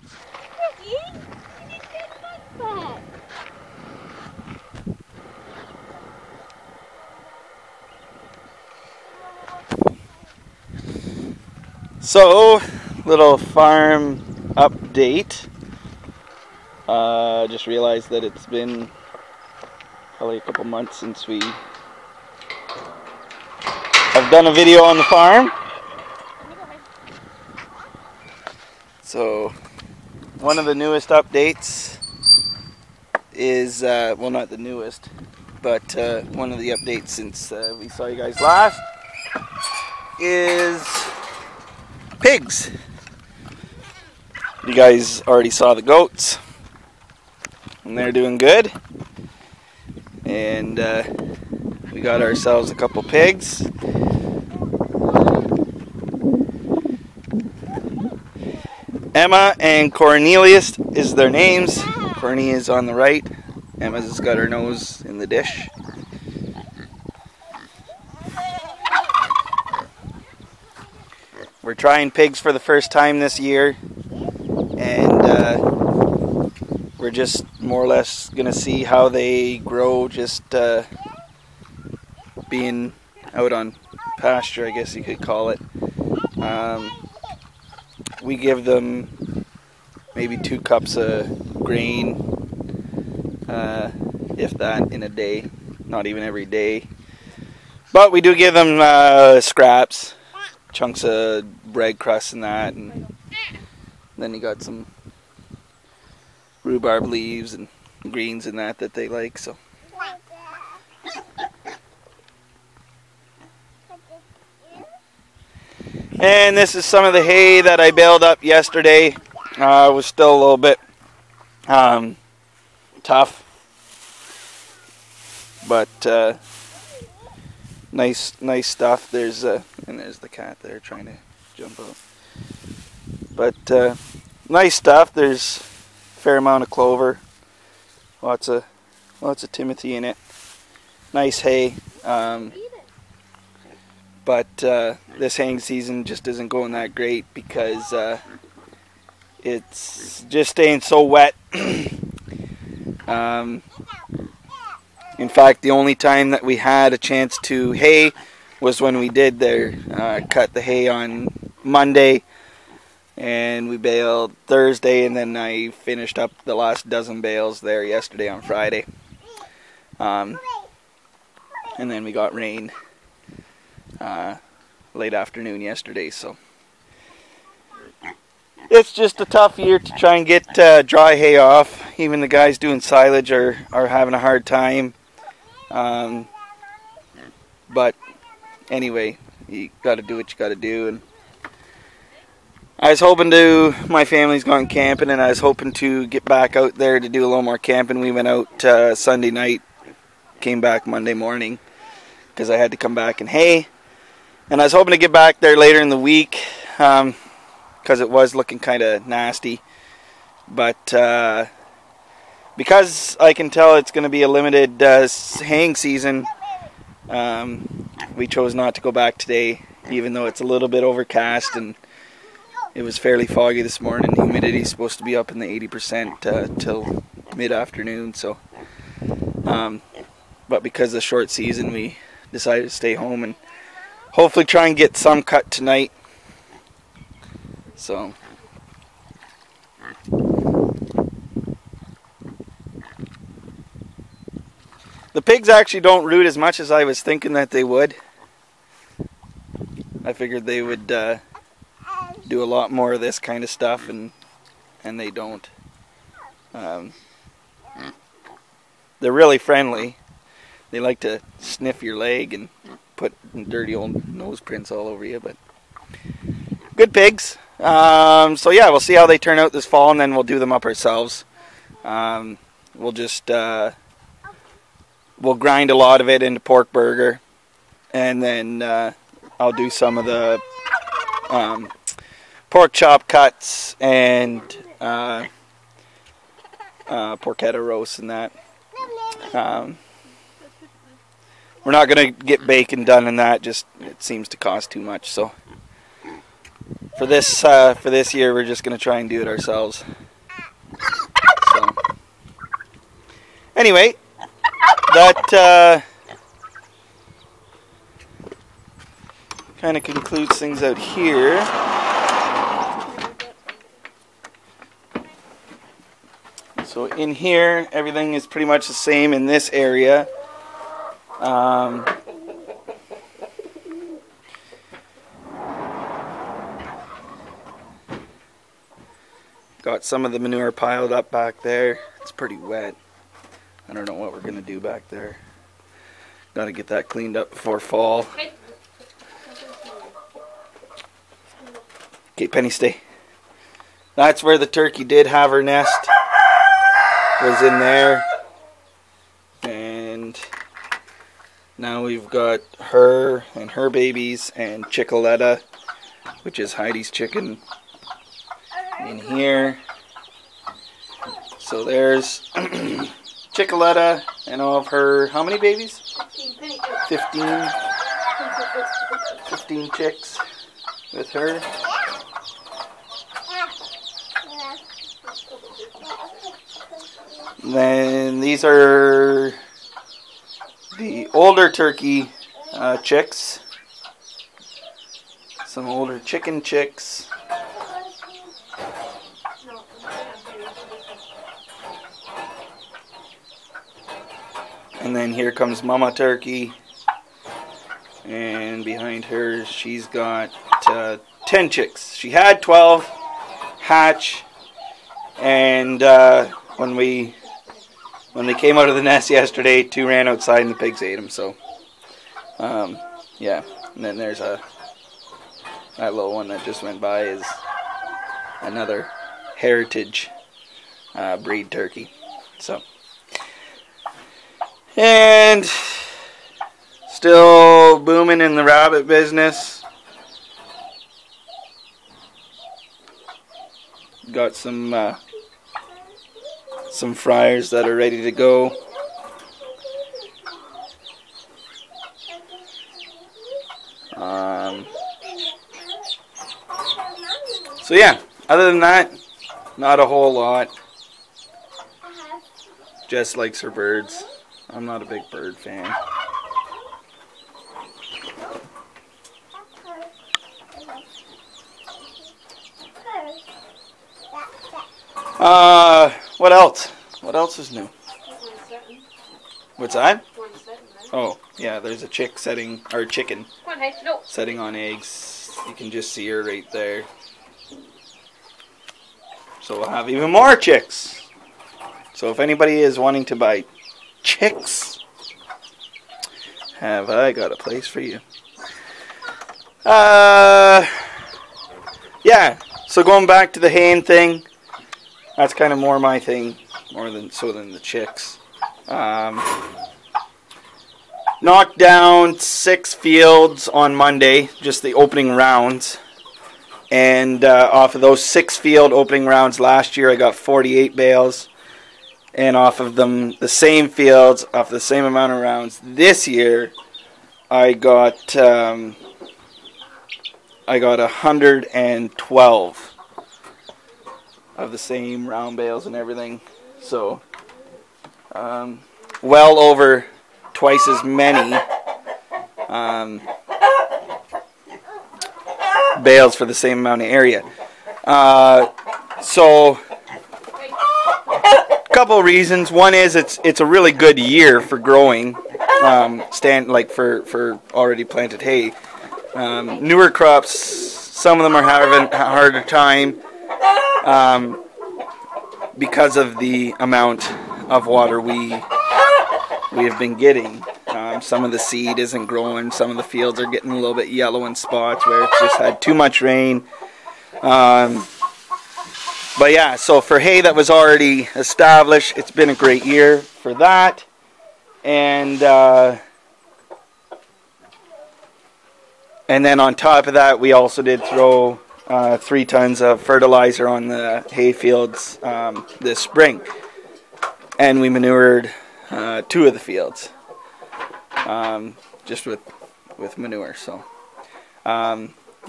Vegy, you didn't get bugs back. So, little farm update. Just realized that it's been probably a couple months since we have done a video on the farm. So, one of the newest updates is, well, not the newest, but one of the updates since we saw you guys last is pigs. You guys already saw the goats, and they're doing good. And we got ourselves a couple pigs. Emma and Cornelius is their names. Corny is on the right. Emma's got her nose in the dish. We're trying pigs for the first time this year, and we're just more or less going to see how they grow, just being out on pasture, I guess you could call it. We give them maybe 2 cups of grain, if that, in a day. Not even every day. But we do give them scraps, chunks of bread crust and that, and then you got some rhubarb leaves and greens and that they like. So. And this is some of the hay that I baled up yesterday. It was still a little bit tough, but nice stuff. There's and there's the cat there trying to jump out. But nice stuff. There's a fair amount of clover, lots of timothy in it. Nice hay. But this haying season just isn't going that great because it's just staying so wet. In fact, the only time that we had a chance to hay was when we did cut the hay on Monday, and we baled Thursday, and then I finished up the last dozen bales there yesterday on Friday. And then we got rain late afternoon yesterday, so it's just a tough year to try and get dry hay off. Even the guys doing silage are having a hard time. But anyway, you got to do what you got to do. And I was hoping my family's gone camping, and I was hoping to get back out there to do a little more camping. We went out Sunday night, came back Monday morning because I had to come back and hay. And I was hoping to get back there later in the week because it was looking kind of nasty. But because I can tell it's going to be a limited haying season, we chose not to go back today, even though it's a little bit overcast and it was fairly foggy this morning. Humidity is supposed to be up in the 80% till mid-afternoon. So, but because of the short season, we decided to stay home and hopefully try and get some cut tonight. So the pigs actually don't root as much as I was thinking that they would. I figured they would do a lot more of this kind of stuff, and they don't. They're really friendly. They like to sniff your leg and put dirty old nose prints all over you, but good pigs. So yeah, we'll see how they turn out this fall, and then we'll do them up ourselves. We'll just we'll grind a lot of it into pork burger, and then I'll do some of the pork chop cuts and porchetta roasts and that. We're not going to get bacon done in that, just it seems to cost too much, so for this year, we're just gonna try and do it ourselves. So, anyway, that kind of concludes things out here. So in here, everything is pretty much the same in this area. Got some of the manure piled up back there. It's pretty wet. I don't know what we're going to do back there. Got to get that cleaned up before fall. Okay, Penny, stay. That's where the turkey did have her nest. Was in there. And now we've got her and her babies and Chickaletta, which is Heidi's chicken, in here. So there's Chickaletta and all of her, how many babies? 15 chicks with her. Then these are the older turkey chicks. Some older chicken chicks. And then here comes Mama Turkey. And behind her, she's got 10 chicks. She had 12 hatch. And when they came out of the nest yesterday, 2 ran outside and the pigs ate them. So, yeah. And then there's that little one that just went by is another heritage breed turkey. So, and still booming in the rabbit business. Got some fryers that are ready to go. So yeah, other than that, not a whole lot. Jess likes her birds. I'm not a big bird fan. What else? What else is new? What's that? Oh, yeah, there's a chick setting, or chicken setting on eggs. You can just see her right there. So we'll have even more chicks. So if anybody is wanting to buy chicks, have I got a place for you. Yeah, so going back to the haying thing, that's kind of more my thing, more than the chicks. Knocked down 6 fields on Monday, just the opening rounds. And off of those 6 field opening rounds last year, I got 48 bales. And off of them, the same fields, off the same amount of rounds this year, I got 112 of the same round bales and everything. So, well over twice as many bales for the same amount of area. So, a couple of reasons. One is it's a really good year for growing, for already planted hay. Newer crops, some of them are having a harder time because of the amount of water we have been getting. Some of the seed isn't growing. Some of the fields are getting a little bit yellow in spots where it's just had too much rain. But yeah, so for hay that was already established, it's been a great year for that. And then on top of that, we also did throw 3 tons of fertilizer on the hay fields this spring. And we manured 2 of the fields just with manure. So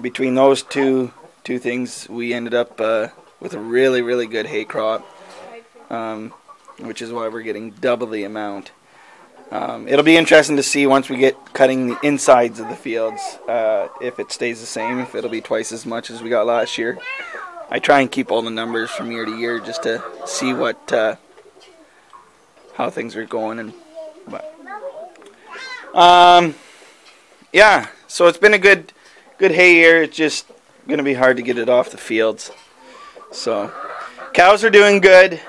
between those two two things, we ended up with a really, really good hay crop, which is why we're getting double the amount. It'll be interesting to see once we get cutting the insides of the fields, if it stays the same, if it'll be twice as much as we got last year. I try and keep all the numbers from year to year just to see what how things are going. And yeah, so it's been a good hay year. It's just going to be hard to get it off the fields. So cows are doing good.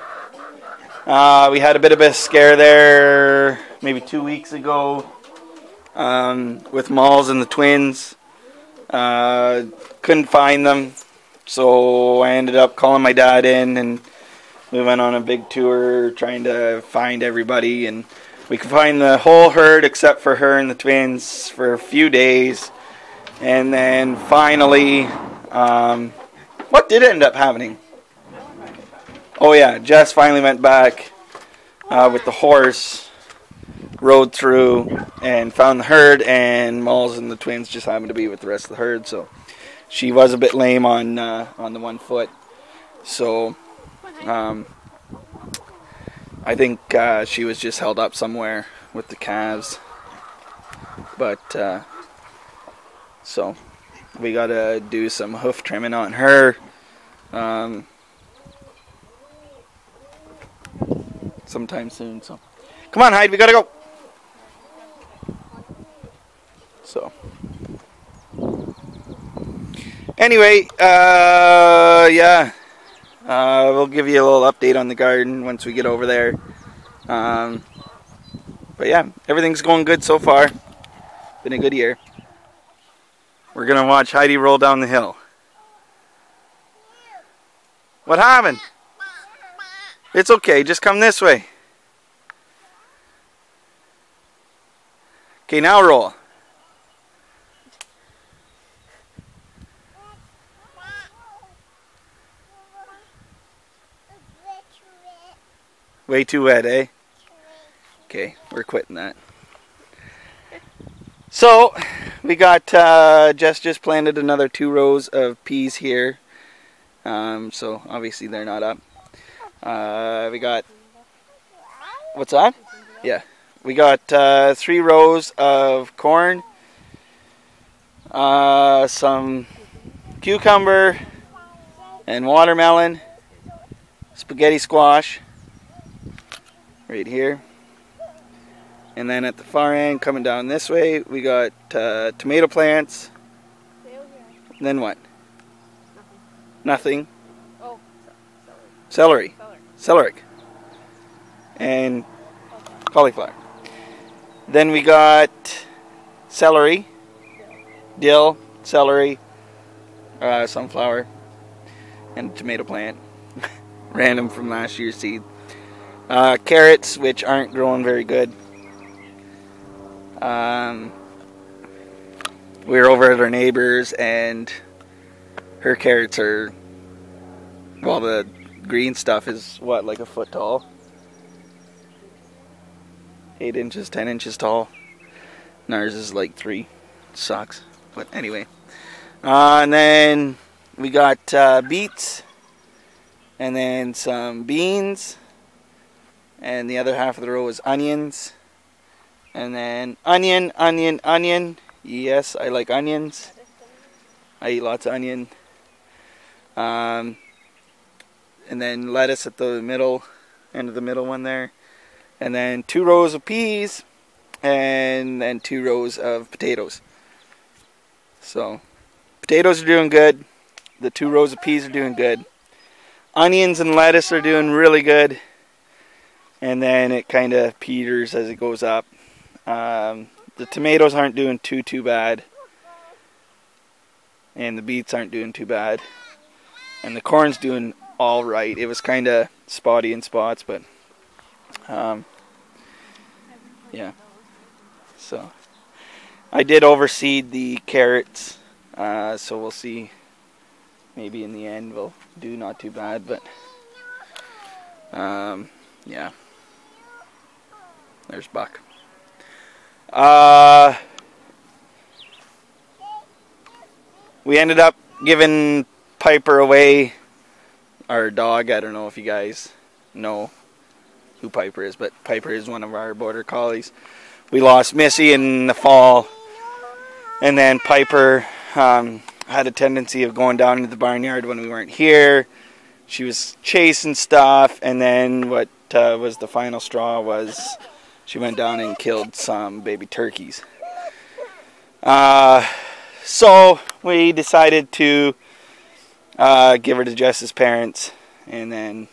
We had a bit of a scare there maybe 2 weeks ago with Malls and the twins. Couldn't find them, so I ended up calling my dad in, and we went on a big tour trying to find everybody, and we could find the whole herd except for her and the twins for a few days. And then finally, what did end up happening? Oh yeah, Jess finally went back with the horse, rode through and found the herd, and Malls and the twins just happened to be with the rest of the herd. So she was a bit lame on the one foot. So I think she was just held up somewhere with the calves. But so we gotta do some hoof trimming on her. Sometime soon. So come on, Hyde, we gotta go. So anyway, yeah, we'll give you a little update on the garden once we get over there. But yeah, everything's going good so far. Been a good year. We're gonna watch Heidi roll down the hill. What happened? It's okay, just come this way. Okay, now roll. Way too wet, eh? Okay, we're quitting that. So, we got, Jess just planted another 2 rows of peas here. So, obviously they're not up. We got, what's that? Yeah. We got 3 rows of corn, some cucumber and watermelon, spaghetti squash right here. And then at the far end, coming down this way, we got tomato plants. And then what? Nothing. Oh, Celery. Celeriac. And cauliflower. Then we got celery, dill, celery, sunflower, and a tomato plant. Random from last year's seed. Carrots, which aren't growing very good. We were over at our neighbor's, and her carrots are, well, the green stuff is what, like a foot tall? 8 inches, 10 inches tall. And ours is like 3. Sucks. But anyway. And then we got beets. And then some beans. And the other half of the row is onions. And then onion, onion, onion. Yes, I like onions. I eat lots of onion. And then lettuce at the middle, end of the middle one there. And then 2 rows of peas. And then 2 rows of potatoes. So, potatoes are doing good. The 2 rows of peas are doing good. Onions and lettuce are doing really good. And then it kind of peters as it goes up. The tomatoes aren't doing too bad. And the beets aren't doing too bad. And the corn's doing alright. It was kind of spotty in spots, but yeah. So I did overseed the carrots, so we'll see. Maybe in the end we'll do not too bad, but yeah. There's Buck. We ended up giving Piper away, our dog. I don't know if you guys know who Piper is, but Piper is one of our border collies. We lost Missy in the fall, and then Piper had a tendency of going down into the barnyard when we weren't here. She was chasing stuff, and then what was the final straw was she went down and killed some baby turkeys. So we decided to give her to Jess's parents, and then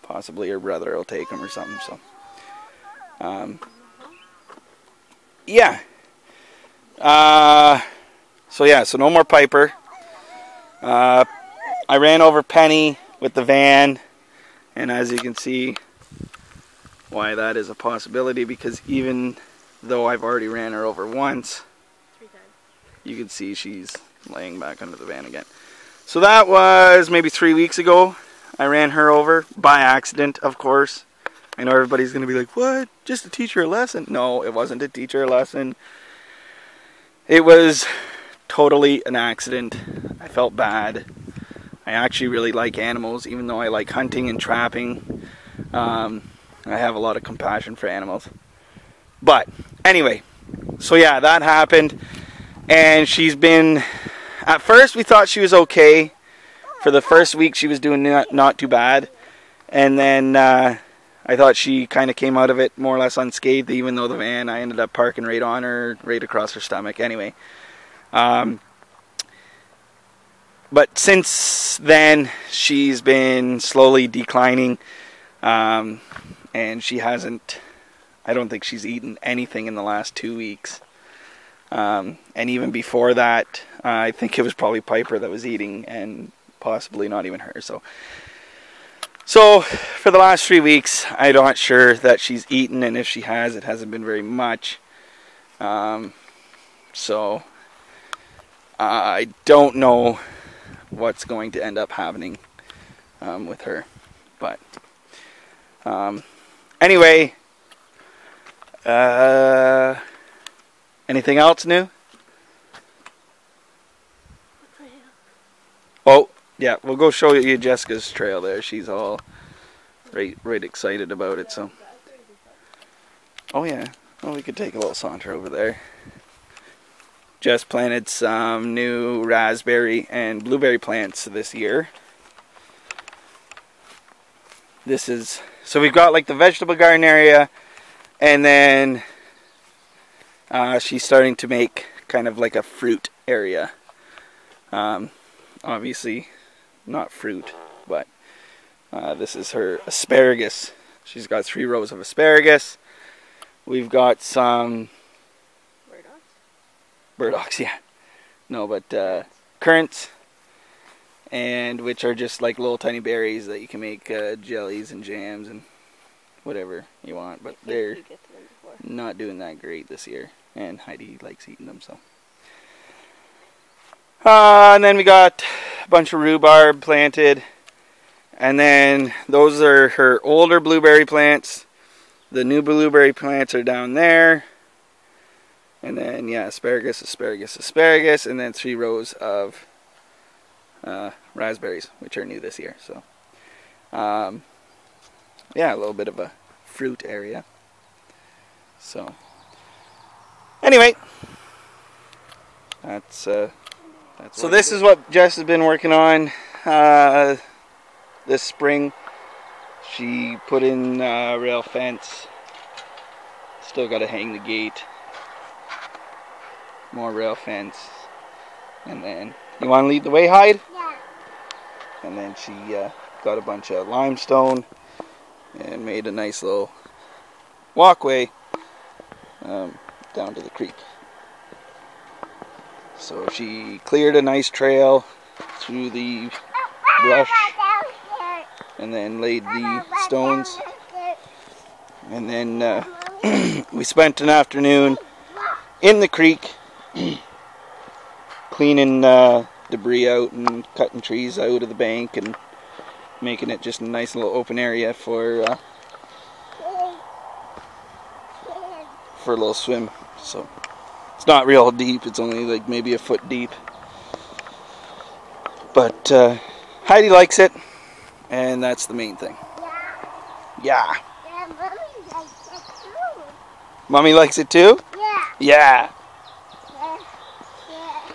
possibly her brother will take him or something. So, yeah. So no more Piper. I ran over Penny with the van, and as you can see why that is a possibility, because even though I've already ran her over once, 3 times, you can see she's laying back under the van again. So that was maybe 3 weeks ago. I ran her over by accident, of course. I know everybody's going to be like, what? Just to teach her a lesson? No, it wasn't to teach her a lesson. It was totally an accident. I felt bad. I actually really like animals, even though I like hunting and trapping. I have a lot of compassion for animals. But anyway, so yeah, that happened. And she's been, at first we thought she was okay. For the first week she was doing not too bad. And then I thought she kind of came out of it more or less unscathed, even though the van, I ended up parking right on her, right across her stomach. Anyway. But since then, she's been slowly declining. And she hasn't, I don't think she's eaten anything in the last 2 weeks. And even before that, I think it was probably Piper that was eating, and possibly not even her. So for the last 3 weeks, I'm not sure that she's eaten, and if she has, it hasn't been very much. So I don't know what's going to end up happening with her. But anyway, anything else new? Oh, yeah, we'll go show you Jessica's trail there. She's all right excited about it. So, oh yeah, well, we could take a little saunter over there. Jess planted some new raspberry and blueberry plants this year. This is, so we've got like the vegetable garden area, and then she's starting to make kind of like a fruit area. Obviously not fruit, but this is her asparagus. She's got 3 rows of asparagus. We've got some burdocks, yeah. No, but currants, and which are just like little tiny berries that you can make jellies and jams and whatever you want. But they're not doing that great this year, and Heidi likes eating them. So, and then we got a bunch of rhubarb planted, and then those are her older blueberry plants. The new blueberry plants are down there. And then, yeah, asparagus, asparagus, asparagus, and then 3 rows of raspberries, which are new this year. So, yeah, a little bit of a fruit area. So, anyway, that's so this is what Jess has been working on this spring. She put in rail fence. Still got to hang the gate. More rail fence, and then you want to lead the way, Hyde? Yeah. And then she got a bunch of limestone and made a nice little walkway down to the creek. So she cleared a nice trail through the brush and then laid the stones, and then we spent an afternoon in the creek cleaning debris out and cutting trees out of the bank and making it just a nice little open area for a little swim. So it's not real deep, it's only like maybe a foot deep. But Heidi likes it, and that's the main thing. Yeah. Yeah, Mommy likes it too. Mommy likes it too? Yeah. Yeah. Yeah. Yeah.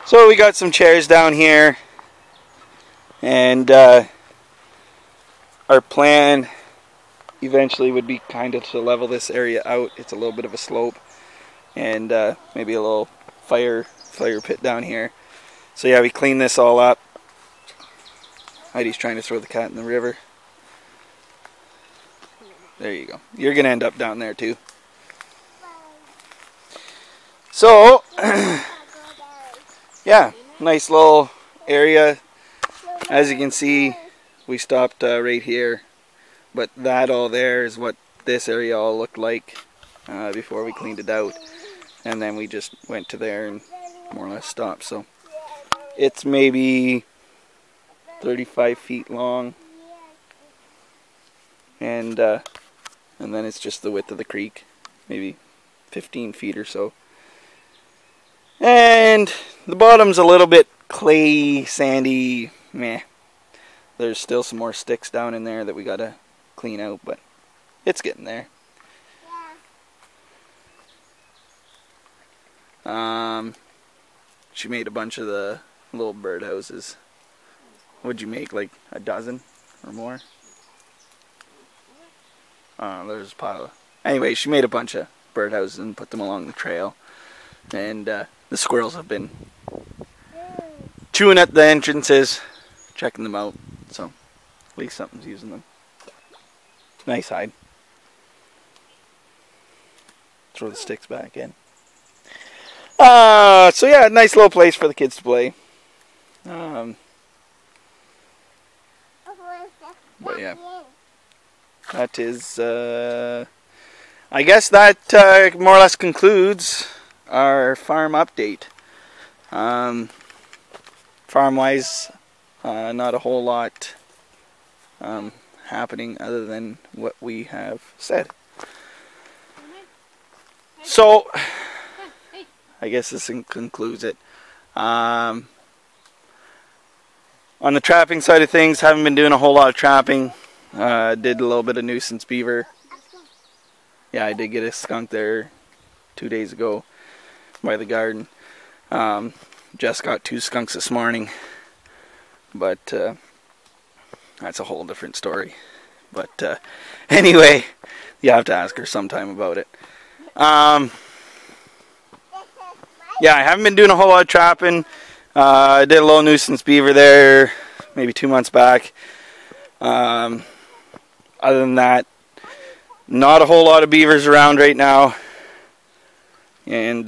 So we got some chairs down here, and our plan eventually would be kind of to level this area out. It's a little bit of a slope, and maybe a little fire pit down here. So yeah, we clean this all up. Heidi's trying to throw the cat in the river. There you go. You're gonna end up down there too. So yeah, nice little area. As you can see, we stopped right here, but that all there is what this area all looked like before we cleaned it out, and then we just went to there and more or less stopped. So it's maybe 35 feet long, and then it's just the width of the creek, maybe 15 feet or so. And the bottom's a little bit clay, sandy, meh. There's still some more sticks down in there that we gotta clean out, but it's getting there. She made a bunch of the little bird houses. What'd you make, like a dozen or more? There's a pile. Anyway, she made a bunch of bird houses and put them along the trail. And the squirrels have been chewing at the entrances, checking them out. So at least something's using them. Nice hide. Throw the sticks back in. So yeah, nice little place for the kids to play. But yeah, that is, I guess that more or less concludes our farm update. Farm-wise, not a whole lot happening other than what we have said. So, I guess this concludes it. On the trapping side of things, haven't been doing a whole lot of trapping. Did a little bit of nuisance beaver. Yeah, I did get a skunk there 2 days ago by the garden. Just got 2 skunks this morning, but that's a whole different story. But anyway, you have to ask her sometime about it. Yeah, I haven't been doing a whole lot of trapping. I did a little nuisance beaver there maybe 2 months back. Other than that, not a whole lot of beavers around right now, and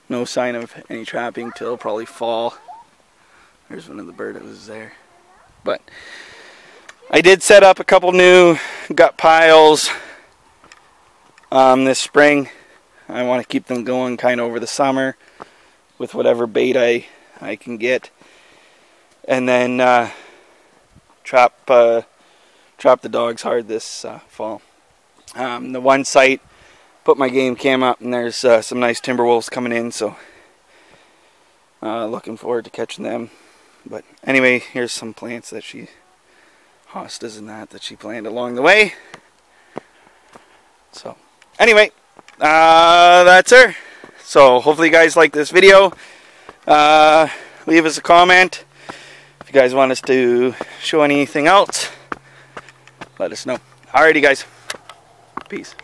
no sign of any trapping till probably fall. There's one of the bird houses there. But I did set up a couple new gut piles this spring. I want to keep them going kind of over the summer with whatever bait I can get, and then trap the dogs hard this fall. The one site, put my game cam up, and there's some nice timber wolves coming in, so looking forward to catching them. But anyway, here's some plants that hostas and that she planted along the way. So anyway, that's her. So hopefully you guys like this video. Leave us a comment. If you guys want us to show anything else, let us know. Alrighty guys, peace.